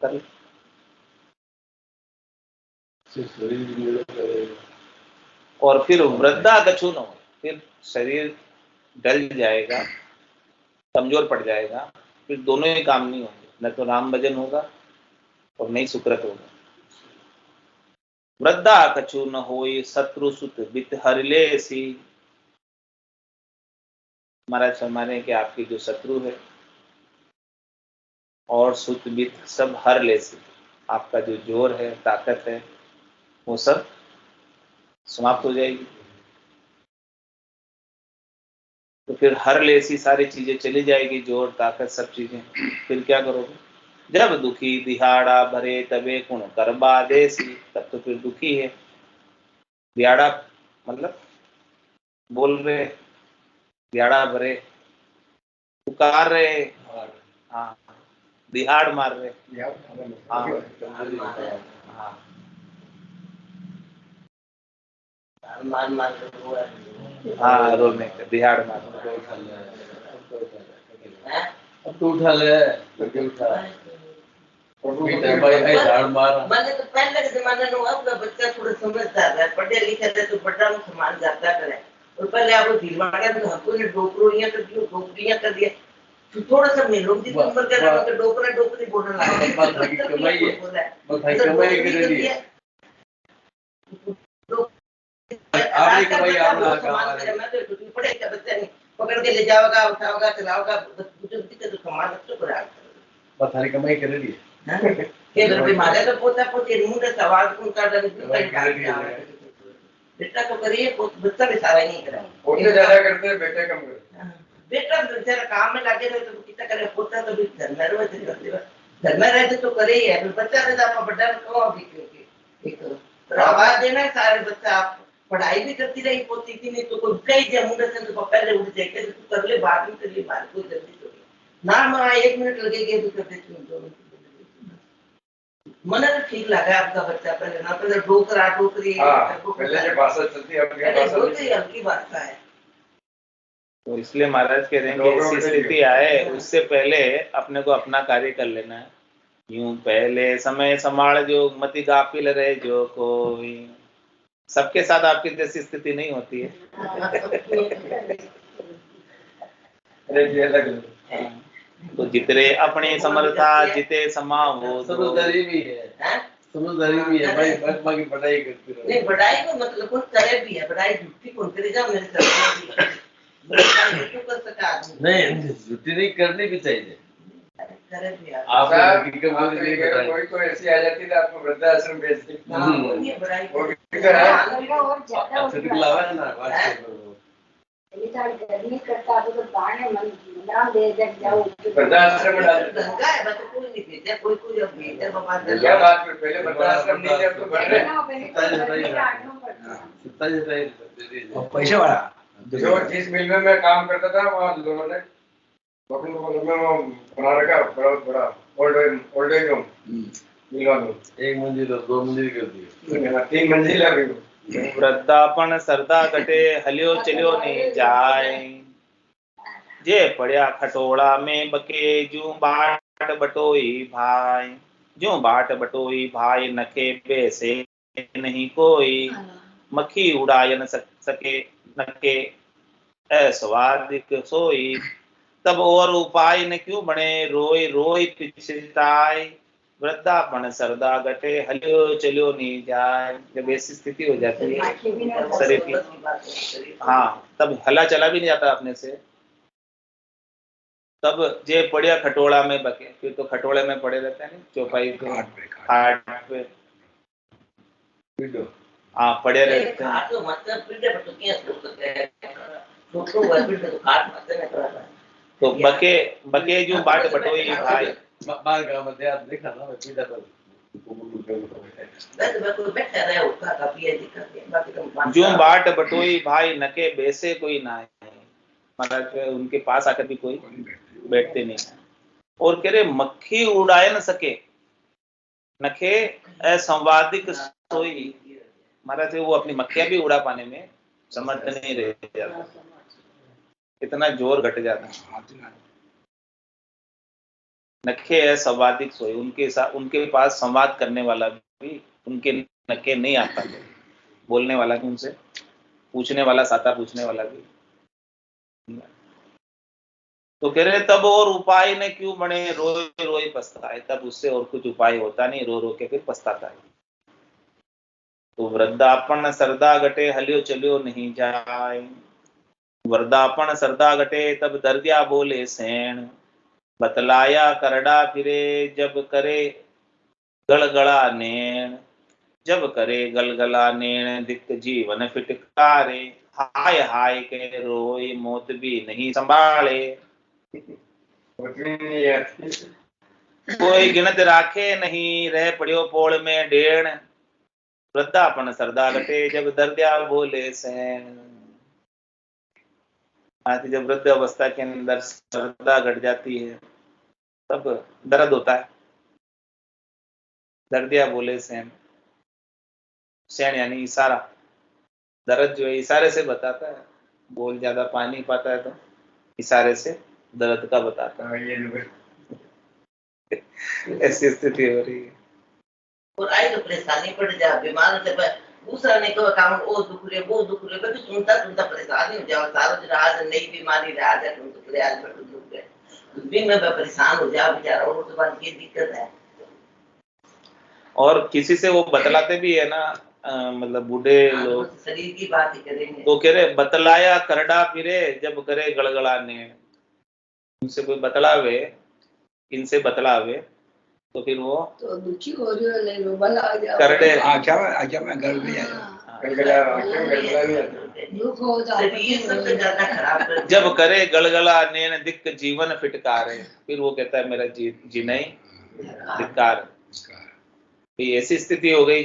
कर लो। और फिर वृद्धा कछु न हो, फिर शरीर डल जाएगा, कमजोर पड़ जाएगा, फिर दोनों ही काम नहीं होंगे, न तो राम भजन होगा और नहीं सुकृत होगा। वृद्धा कछु न होय शत्रु सुत बित हर लेसी। महाराज फरमाने कि आपकी जो शत्रु है और सुत बित सब हर लेसी, आपका जो जोर है, ताकत है, वो सब समाप्त हो जाएगी। तो फिर हर लेसी सारी चीजें चली जाएगी, जोर ताकत सब चीजें। फिर क्या करोगे? जब दुखी दिहाड़ा भरे तबे कुण कर बादेसी। तब तो फिर दुखी है, दिहाड़ा मतलब बोल रहे, दिहाड़ा भरे, पुकार रहे, हाँ, दिहाड़ मार रहे, हाँ, हाँ, मान मान के हुआ हाँ, रोने का, दिहाड़ मार रहे। है। अब तो उठा ले, लगे उठा भाई झाड़ मार। मैंने तो पहले के जमाने में अपना बच्चा थोड़ा समझदार है, पढ़े लिखे थे तो बड़ा में समान जाता करे। और पहले आप भीलवाड़ा में हमको ने डोकरियां कर दियो, डोकरियां कर दिया, तो थोड़ा सा मैं लोग जिस उम्र के लोग डोकरा डोकरी बोलने लगे। बात की कमाई है, बात कमाई के लिए आपने कमाई आप लगा कमा। मैं तो कुछ पढ़े का बच्चा नहीं पकड़ के ले जाओगा, उठाओगा, चलाओगा, बुजुर्ग की तो कमाल तो करा। बात सारी कमाई कर रही है। के घर पे मारे तो पोता पोती मुंडे सवाल कौन कर रहा है? बेटा तो करिए, बच्चा भी सारा नहीं करा। पोते ज्यादा करते हैं, बेटे कम करते हैं। बेटा बेचारा काम में लगे रहे तो कितना करे, पोता तो भी घर में रहते करते, घर में रहते तो करे ही है, फिर बच्चा रहता है बड़ा को अभी क्योंकि एक तो आवाज देना सारे बच्चा। आप पढ़ाई भी करती रही पोती की, नहीं तो कोई कई जे मुंडे से तो पहले उठ जाए के तू कर ले, बाद में कर ले, बाद कोई जल्दी तो ना मां 1 मिनट लगेगी तो कर देती हूं। मन तो ठीक लगा आपका बच्चा, पहले ना पहले डोकरा डोकरी, पहले जो भाषा चलती है अपनी भाषा डोकरी हल्की भाषा है। तो इसलिए महाराज कह रहे हैं कि ऐसी स्थिति आए उससे पहले अपने को अपना कार्य कर लेना है। यूं पहले समय संभाल जो मति गाफिल रहे जो कोई। सबके साथ आपकी जैसी स्थिति नहीं होती है। तो जितने अपनी समर्था जिते समा वो समझदारी भी है, समझदारी भी है भाई। बाकी पढ़ाई करती रहो, नहीं पढ़ाई को मतलब कुछ करे भी है, पढ़ाई झूठी कौन करेगा मेरे साथ तो कर सका आदमी नहीं छुट्टी नहीं करनी भी चाहिए। करे भी है। आप कोई तो ऐसी आ जाती है आपको वृद्धाश्रम भेज दी, ये पढ़ाई वो को और ज्यादा लावा ना व्हाट्सएप गर्मी करता तो पानी मन नाम दे जाओ वृद्धाश्रम में डाल देते गंगा है, बस कोई नहीं भेजा, कोई अब भेजा बाबा क्या बात है। पहले वृद्धाश्रम नहीं थे, अब तो बढ़ रहे। पैसे वाला जो जिस मिल में मैं काम करता था वहाँ लोगों ने बना रखा बहुत बड़ा ओल्ड एज होम मिलवा दो, 1 मंजिल और 2 मंजिल कर दिए, 3 मंजिल है अभी। वृद्धापन सरदा कटे हलियो चलियो नहीं जाए, जे पड़िया खटोड़ा में बके जू बाट बटोई भाई। जो बाट बटोई भाई नखे बेसे नहीं कोई, मक्खी उड़ाय न सके नके ऐसवादिक सोई। तब और उपाय न क्यों बने रोई रोई पिछताई, वृद्धापन सरदा गटे हलियो चलियो नहीं जाए। जब ऐसी स्थिति हो जाती है शरीर की, हाँ, तब हला चला भी नहीं जाता अपने से, तब जे पड़िया खटोला में बके, फिर तो खटोले में पड़े रहते हैं, चौपाई पे, खाट पे हाँ पड़े रहते हैं। खाट तो मतलब पीढ़े पर तो क्या सोचते हैं, छोटो हुआ पीढ़े तो खाट मत नहीं करता। तो बके बके जो बाट बटोई भाई, बाहर का मध्य आप देखा ना मैं पीड़ा पर मैं कोई बैठा रहा होता काफी है दिक्कत है, बाकी तो जो बाट बटोई भाई नके बेसे कोई ना है, मतलब उनके पास आकर भी कोई बैठते नहीं है। और कह रहे मक्खी उड़ाए न सके नखे असंवादिक सोई, महाराज वो अपनी मक्खियां भी उड़ा पाने में समर्थ नहीं रह जाता, इतना जोर घट जाता है। नखे असंवादिक सोई, उनके साथ उनके पास संवाद करने वाला भी उनके नखे नहीं आता, बोलने वाला भी उनसे, पूछने वाला साता पूछने वाला भी। तो कह रहे तब और उपाय ने क्यों बने रोए रोए पछताए, तब उससे और कुछ उपाय होता नहीं, रो रो के फिर पछताता है। तो वृद्धापन सरदा घटे हलियो चलियो नहीं जाए, वृद्धापन सरदा घटे तब दर्दिया बोले सैन, बतलाया करड़ा फिरे जब करे गड़गड़ा नैन, जब करे गलगला नैन दिक्क जीवन फिटकारे, हाय हाय के रोए मौत भी नहीं संभाले, कोई गिनत राखे नहीं रह पड़ियो पोल में डेण, वृद्धापन सरदा घटे जब दर्दिया बोले सैन। आज जब वृद्ध अवस्था के अंदर सरदा घट जाती है तब दर्द होता है, दर्दिया बोले सैन, सैन यानी इशारा, दर्द जो है इशारे से बताता है, बोल ज्यादा पा नहीं पाता है तो इशारे से दर्द का बताता है। ऐसी स्थिति हो रही है। और आई तो परेशानी पड़ जा, बीमार से दूसरा ने कहा काम ओ दुख रे वो दुख रे, कभी सुनता सुनता परेशानी हो जाओ, सारा दिन आज नई बीमारी रहा जा तुम दुख रे आज बड़ दुख रे, दिन में परेशान हो जा बेचारा, और तो बात ये दिक्कत है। और किसी से वो बतलाते भी है ना, मतलब बूढ़े लोग शरीर की बात ही करेंगे, तो कह रहे बतलाया करड़ा फिरे जब करे गड़गड़ाने, उनसे कोई बतलावे, इनसे बतलावे तो फिर वो तो दुखी हो रही हो नहीं रो भला आ जाओ, करड़े आजा मैं घर में दुख हो शरीर सबसे ज्यादा खराब कर दिया। जब करे गलगला नैन दिक्क जीवन फिटकारे, फिर वो कहता है मेरा जीना ही धिक्कार, ऐसी स्थिति हो गई,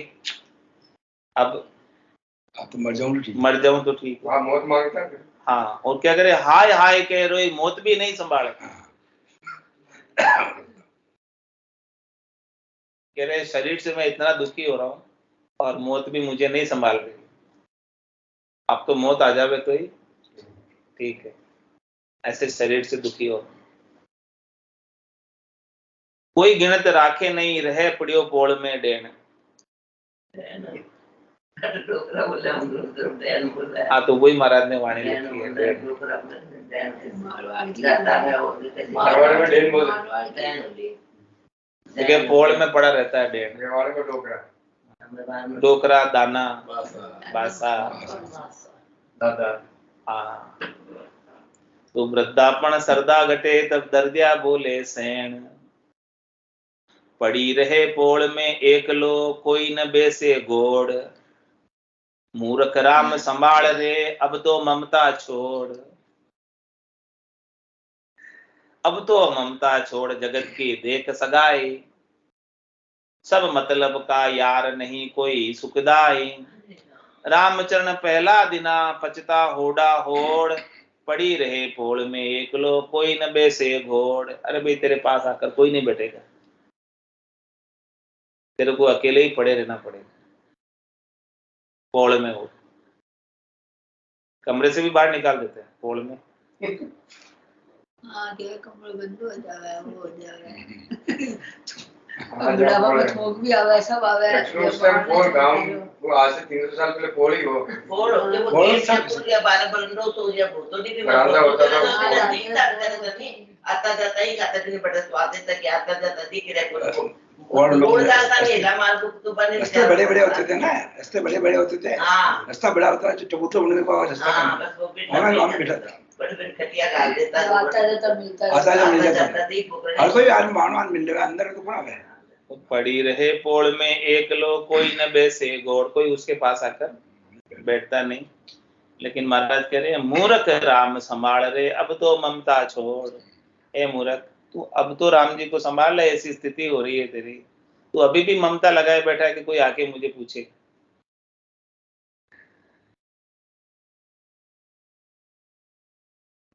अब तो मर जाऊं तो ठीक, मौत मांगता है। हाँ, और क्या करे हाय हाय कह रहे मौत भी नहीं संभाले, कह रहे शरीर से मैं इतना दुखी हो रहा हूँ और मौत भी मुझे नहीं संभाल रही, अब तो मौत आ जावे तो ही ठीक है, ऐसे शरीर से दुखी हो। कोई गिनत राखे नहीं रहे पड़ियो पोल में डेन, हाँ तो वही महाराज ने वाणी लिखी है, देखिए पोल में पड़ा रहता है डेन, डोकरा दाना बासा दादा। हाँ, तो वृद्धापन सरदा घटे तब दर्दिया बोले सैन, पड़ी रहे पोल में एक लो कोई न बेसे गोड़, मूर्ख राम संभाल रे अब तो ममता छोड़, अब तो ममता छोड़ जगत की देख सगाई, सब मतलब का यार नहीं कोई सुखदाई, रामचरण पहला दिना पचता होड़ा होड़, पड़ी रहे पोल में एक लो कोई न बेसे घोड़। अरे भाई तेरे पास आकर कोई नहीं बैठेगा, तेरे को अकेले ही पड़े रहना पड़ेगा पोल में, वो कमरे से भी बाहर निकाल देते हैं पोल में। हाँ के कमरे बंद हो जावे, वो हो जावे, बुढ़ापा में थोक भी आवे, सब आवे, उस टाइम पोल गांव वो आज से 300 साल पहले पोल ही हो, पोल होते वो गेट सब खुल गया, 12 बरंडो तो या भूतों की भी बरामदा होता था, आता जाता ही आता दिन बड़ा स्वाद देता कि आता जाता दिख रहा है और लोग रोड जाता नहीं ला मार तो बने रास्ते बड़े बड़े होते थे ना, रास्ते बड़े बड़े होते थे, हाँ रास्ता बड़ा होता है, चबूतरा बनने को रास्ता हाँ कम, बस वो और गांव में बैठा था, बड़े बड़े खटिया डाल देता जो आता रहता मिलता आता रहता। है, मिल जाता जाता थी पकड़ने। हर कोई आदमी मानवान मिल जाएगा अंदर तो कौन है पड़ी रहे पोल में एक लो कोई न बैसे गोड़, कोई उसके पास आकर बैठता नहीं। लेकिन महाराज कह रहे हैं मूर्ख राम संभाल रे अब तो ममता छोड़। ए मूर्ख, तू अब तो राम जी को संभाल ले, ऐसी स्थिति हो रही है तेरी, तू अभी भी ममता लगाए बैठा है कि कोई आके मुझे पूछे।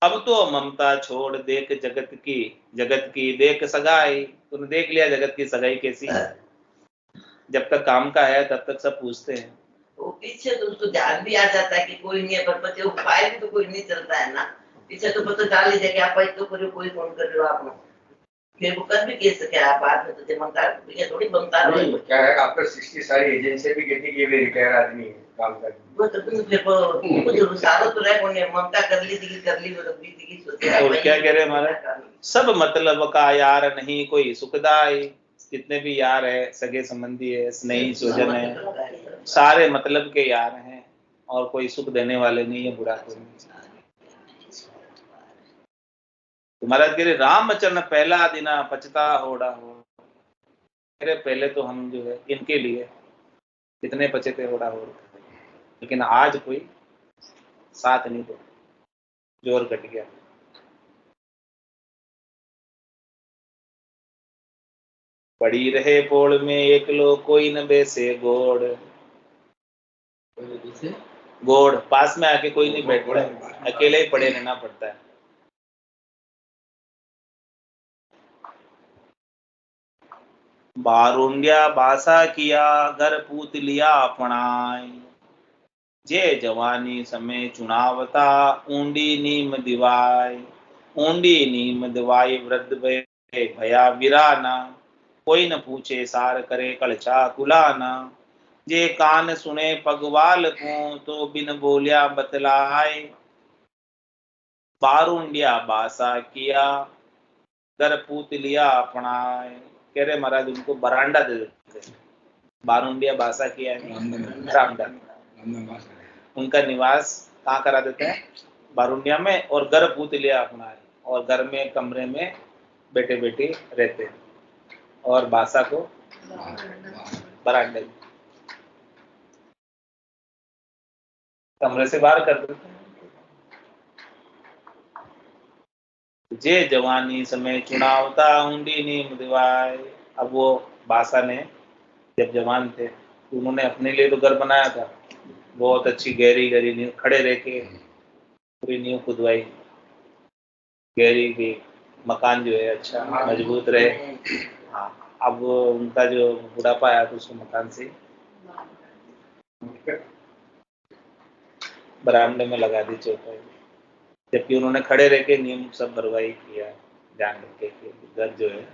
अब तो ममता छोड़ देख जगत की देख सगाई। तूने देख लिया जगत की सगाई कैसी, जब तक काम का है तब तक सब पूछते हैं। वो पीछे तो उसको ध्यान भी आ जाता है कि कोई नहीं है, पर पीछे उपाय भी तो कोई नहीं चलता है ना। पीछे तो पता डाल लीजिए कि आप तो करो, कोई फोन कर रहे हो आप, फिर वो कर भी कैसे क्या आप बाद में तो जमता ये थोड़ी बनता है। नहीं, क्या है आफ्टर 60 सारी एजेंसी भी कहती कि ये भी रिटायर आदमी है काम कर। वो तो तुम फिर कुछ सालों तो रहे उन्हें ममता कर ली वो तो बीती की सोचे। और क्या कह रहे हैं महाराज, सब मतलब का यार नहीं कोई सुखदाई। जितने भी यार है, सगे संबंधी है, स्नेही स्वजन है, सारे मतलब के यार हैं और कोई सुख देने वाले नहीं है, बुरा कोई नहीं। तो महाराज कह रहे रामचरण पहला दिना पचता होड़ा हो। कह रहे पहले तो हम जो है इनके लिए कितने पचते होड़ा हो, लेकिन आज कोई साथ नहीं दो, जोर कट गया। पड़ी रहे पोल में एक लो कोई न बैसे गोड़। गोड़ पास में आके कोई नहीं बैठता, अकेले ही पड़े रहना पड़ता है। बारुंडिया बासा किया घर पूत लिया अपनाए। जे जवानी समय चुनावता ऊंडी नीम दिवाय। ऊंडी नीम दिवाई वृद्ध भया विराना। कोई न पूछे सार करे कलचा कुलाना। जे कान सुने पगवाल को तो बिन बोलिया बतलाए। बारुंडिया बासा किया घर पूत लिया अपनाए। कह रहे महाराज उनको बरांडा दे देते। बारुंडिया बासा किया है रामडा, उनका निवास कहाँ करा देते हैं, बारुंडिया में, और घर पूत लिया अपनाए, और घर में कमरे में बेटे बेटी रहते हैं, और बासा को बरांडे में कमरे से बाहर कर देते हैं। जे जवानी समय चुनावता ऊंडी नीम दिवाए। अब वो बासा ने जब जवान थे तो उन्होंने अपने लिए तो घर बनाया था, बहुत अच्छी गहरी गहरी नींव, खड़े रह के पूरी नींव खुदवाई, गहरी की मकान जो है अच्छा मजबूत रहे। हाँ, अब उनका जो बुढ़ापा आया तो उसको मकान से बरामदे में लगा दी चौपाई, जबकि उन्होंने खड़े रह के नींव सब भरवाई किया, ध्यान रखे कि घर जो है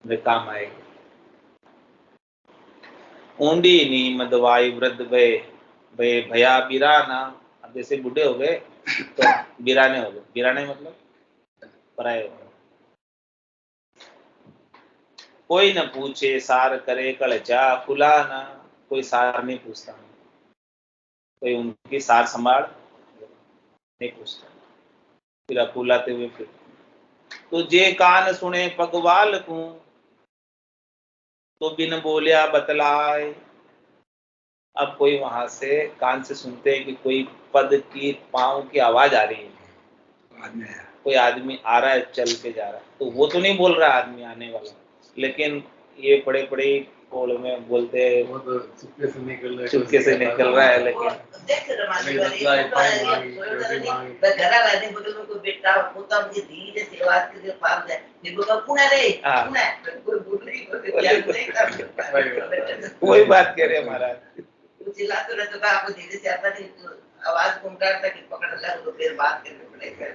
वे काम आएगी। ऊंडी नीम दवाई वृद्ध भय भया बिराना। अब जैसे बूढ़े हो गए तो बिराने हो गए। बिराने मतलब पराये हो गए। कोई न पूछे सार करे कलचा खुलाना। कोई सार नहीं पूछता, कोई उनकी सार संभाल नहीं पूछता, फिर अकुलाते हुए फिर तो जे कान सुने पगवाल को तो बिन बोलिया बतलाए। अब कोई वहां से कान से सुनते हैं कि कोई पद की पांव की आवाज आ रही है, कोई आदमी आ रहा है चल के जा रहा है, तो वो तो नहीं बोल रहा आदमी आने वाला, लेकिन ये बड़े बड़े बोल में बोलते हैं वो तो चुपके से निकल रहा है। लेकिन देख रमानी वाली घरा वाले बगल में कोई बेटा पोता मुझे धीरे से आवाज करके पास जाए, देखो का कौन है रे, कौन है, कोई बोल रही वही बात कह रहे महाराज। चिल्लाते रहते तो आपको धीरे से आता नहीं, तो आवाज कौन करता कि पकड़ लगा तो फिर बात करने पड़ेगा।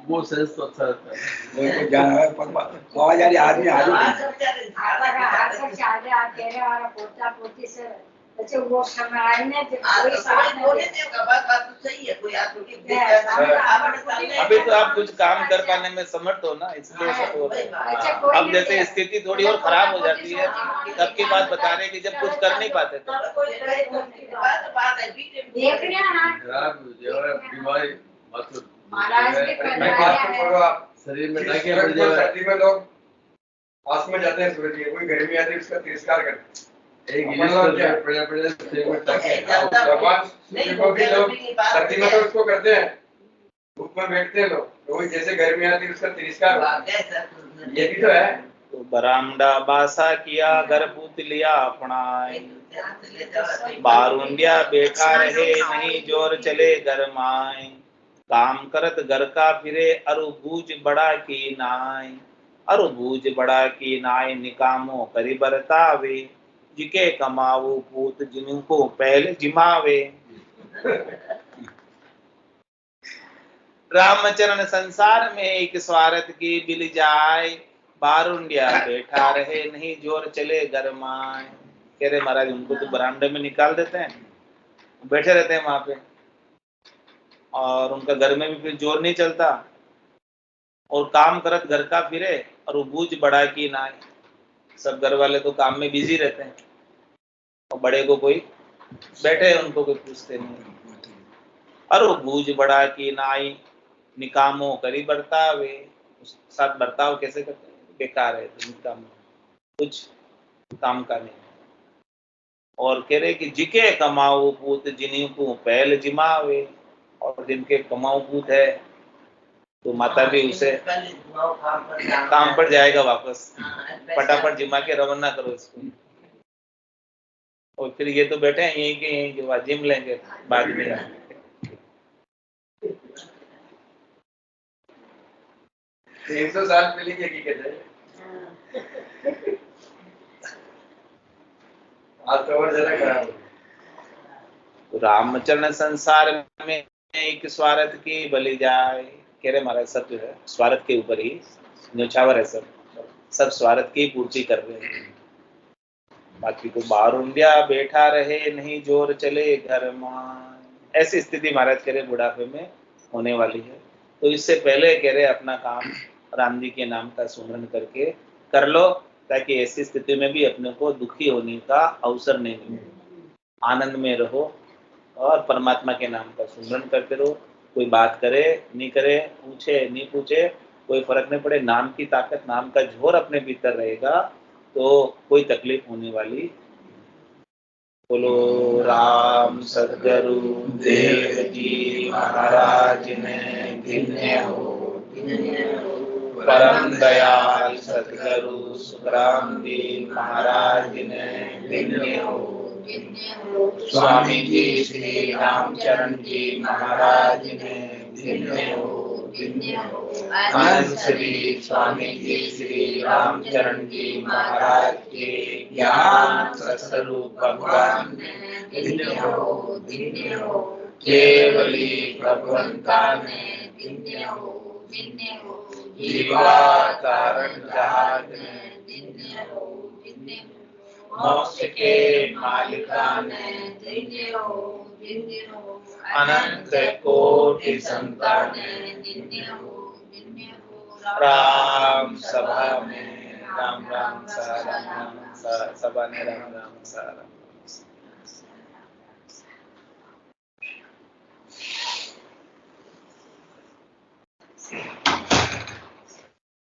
वो सेंस तो अच्छा रहता है। आवाज आ रही आदमी आ रही पोता पोती से अच्छा वो समय ने जब हाँ, कोई तो साथ कोई में बोले थे उनका बात तो सही है, कोई आदमी की अभी तो आप कुछ काम कर पाने में समर्थ हो ना, इसलिए सब हो रहा है। अच्छा कोई अब जैसे स्थिति थोड़ी और खराब हो जाती है, तब की बात बता रहे हैं कि जब कुछ कर नहीं पाते थे। देखने आना खराब जेवढ्या बीमारी मात्र महाराज ने मैं करवाया बात तो है करो आप, शरीर में कि ताकि सूरज बढ़ को जाए। सर्दी में लोग पास में जाते हैं सूरज के, कोई गर्मी आती है उसका तिरस्कार करते हैं। एक अपन गिलास लोग क्या में पड़े शरीर में ताकि भगवान सूर्य को भी लोग सर्दी में तो उसको करते हैं, धूप में बैठते हैं लोग, तो वही जैसे गर्मी आती है उसका तिरस्कार, ये भी तो है। तो बरामदा बासा किया, घर पूत लिया अपनाए, बारुंडिया बैठा रहे नहीं जोर चले घर माए, काम करत घर का फिरे अरु बूझ बड़ा की नाय, अरु बूझ बड़ा की नाय निकामो करी बरतावे, जिके कमाऊ पूत जिनको पहले जिमावे। रामचरण संसार में एक स्वार्थ की बिल जाए, बारुंडिया बैठा रहे नहीं जोर चले घर माए। कह रहे महाराज उनको तो बरामदे में निकाल देते हैं, बैठे रहते हैं वहां पे, और उनका घर में भी फिर जोर नहीं चलता, और काम करत घर का फिरे और वो बूझ बड़ा की नाय। सब घर वाले तो काम में बिजी रहते हैं और बड़े को कोई बैठे उनको कोई पूछते नहीं, और वो बूझ बड़ा की नाई निकामो करी बर्तावे, उसके साथ बर्ताव कैसे करते हैं, बेकार है तो निकाम, कुछ काम का नहीं। और कह रहे कि जिके कमाओ पूत जिन्हीं को पहल जिमावे, और जिनके कमाओ पूत है तो माता भी उसे काम पर जाएगा वापस, फटाफट जिमा के रवाना करो इसको। और फिर ये तो बैठे हैं यहीं के यहीं के बाद जिम लेंगे बाद में। 300 साल पहले की हकीकत है, आज तो और ज्यादा खराब हो गई। रामचरण संसार में एक स्वार्थ की बलि जाए। कह रहे महाराज सब जो है स्वार्थ के ऊपर ही न्यौछावर है, सब स्वार्थ की पूर्ति कर रहे हैं, बाकी तो बारुंडिया बैठा रहे नहीं जोर चले घर मान। ऐसी स्थिति महाराज कह रहे बुढ़ापे में होने वाली है, तो इससे पहले कह रहे अपना काम राम जी के नाम का सुमरन करके कर लो, ताकि ऐसी स्थिति में भी अपने को दुखी होने का अवसर नहीं मिले, आनंद में रहो और परमात्मा के नाम का सुमरन करते रहो। कोई बात करे नहीं करे, पूछे नहीं पूछे, कोई फर्क नहीं पड़े, नाम की ताकत, नाम का जोर अपने भीतर रहेगा तो कोई तकलीफ होने वाली। बोलो राम सद्गुरु देव जी महाराज ने धन्य हो, परम दयाल सद्गुरु सुखराम जी महाराज ने धन्य हो, स्वामी जी श्री रामचरण जी महाराज ने धन्य हो, अनंत श्री स्वामी जी श्री रामचरण जी महाराज के ज्ञान स्वरूप भगवान ने धन्य हो, केवली भगवंता ने धन्य हो, जीवा कारण जहाज ने धन्य हो, मोक्ष के मालिका ने धन्य हो, अनंत कोटि संतान ने धन्य हो। राम सभा में राम राम सा, राम राम सा, सभा ने राम राम सा।